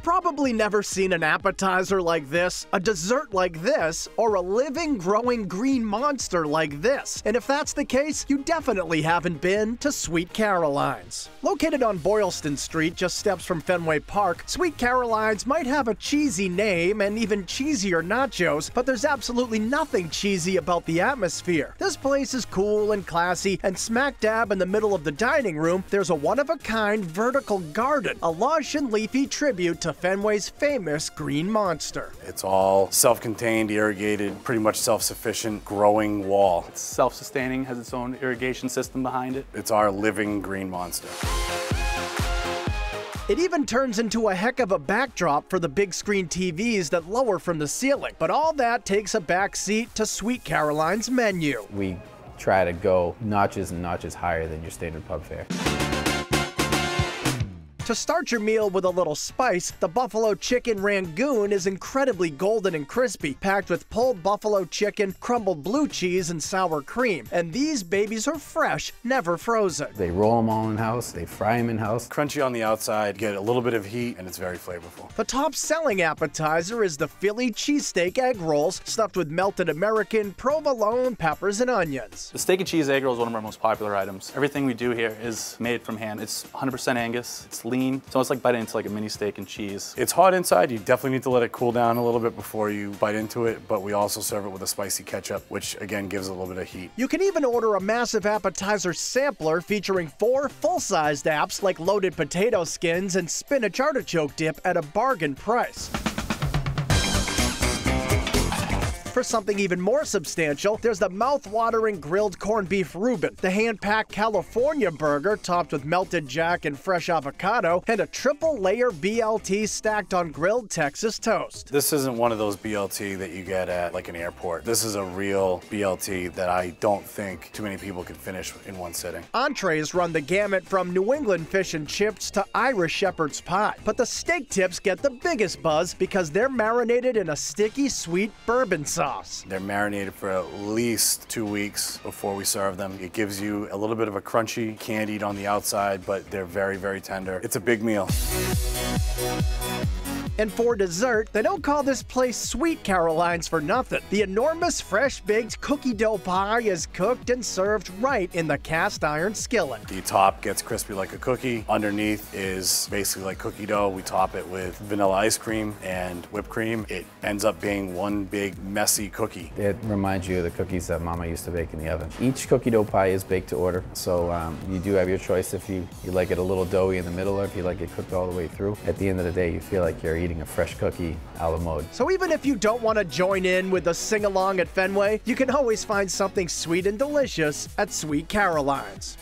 probably never seen an appetizer like this, a dessert like this, or a living, growing green monster like this. And if that's the case, you definitely haven't been to Sweet Caroline's. Located on Boylston Street, just steps from Fenway Park, Sweet Caroline's might have a cheesy name and even cheesier nachos, but there's absolutely nothing cheesy about the atmosphere. This place is cool and classy, and smack dab in the middle of the dining room, there's a one-of-a-kind vertical garden, a lush and leafy tribute to Fenway's famous green monster. It's all self-contained, irrigated, pretty much self-sufficient, growing wall. It's self-sustaining, has its own irrigation system behind it. It's our living green monster. It even turns into a heck of a backdrop for the big screen TVs that lower from the ceiling. But all that takes a back seat to Sweet Caroline's menu. We try to go notches and notches higher than your standard pub fare. To start your meal with a little spice, the buffalo chicken Rangoon is incredibly golden and crispy, packed with pulled buffalo chicken, crumbled blue cheese, and sour cream. And these babies are fresh, never frozen. They roll them all in-house, they fry them in-house. Crunchy on the outside, get a little bit of heat, and it's very flavorful. The top-selling appetizer is the Philly cheesesteak egg rolls, stuffed with melted American, provolone, peppers, and onions. The steak and cheese egg roll is one of our most popular items. Everything we do here is made from hand. It's 100% Angus, it's lean. It's almost like biting into like a mini steak and cheese. It's hot inside. You definitely need to let it cool down a little bit before you bite into it, but we also serve it with a spicy ketchup, which again gives it a little bit of heat. You can even order a massive appetizer sampler featuring 4 full-sized apps like loaded potato skins and spinach artichoke dip at a bargain price. For something even more substantial, there's the mouth-watering grilled corned beef Reuben, the hand-packed California burger topped with melted jack and fresh avocado, and a triple-layer BLT stacked on grilled Texas toast. This isn't one of those BLT that you get at like an airport. This is a real BLT that I don't think too many people can finish in one sitting. Entrees run the gamut from New England fish and chips to Irish shepherd's pie, but the steak tips get the biggest buzz because they're marinated in a sticky, sweet bourbon sauce. They're marinated for at least 2 weeks before we serve them. It gives you a little bit of a crunchy, candied on the outside, but they're very, very tender. It's a big meal. And for dessert, they don't call this place Sweet Caroline's for nothing. The enormous fresh-baked cookie dough pie is cooked and served right in the cast iron skillet. The top gets crispy like a cookie. Underneath is basically like cookie dough. We top it with vanilla ice cream and whipped cream. It ends up being one big messy cookie. It reminds you of the cookies that Mama used to bake in the oven. Each cookie dough pie is baked to order, so you do have your choice if you like it a little doughy in the middle or if you like it cooked all the way through. At the end of the day, you feel like you're eating a fresh cookie a la mode. So even if you don't want to join in with the sing-along at Fenway, you can always find something sweet and delicious at Sweet Caroline's.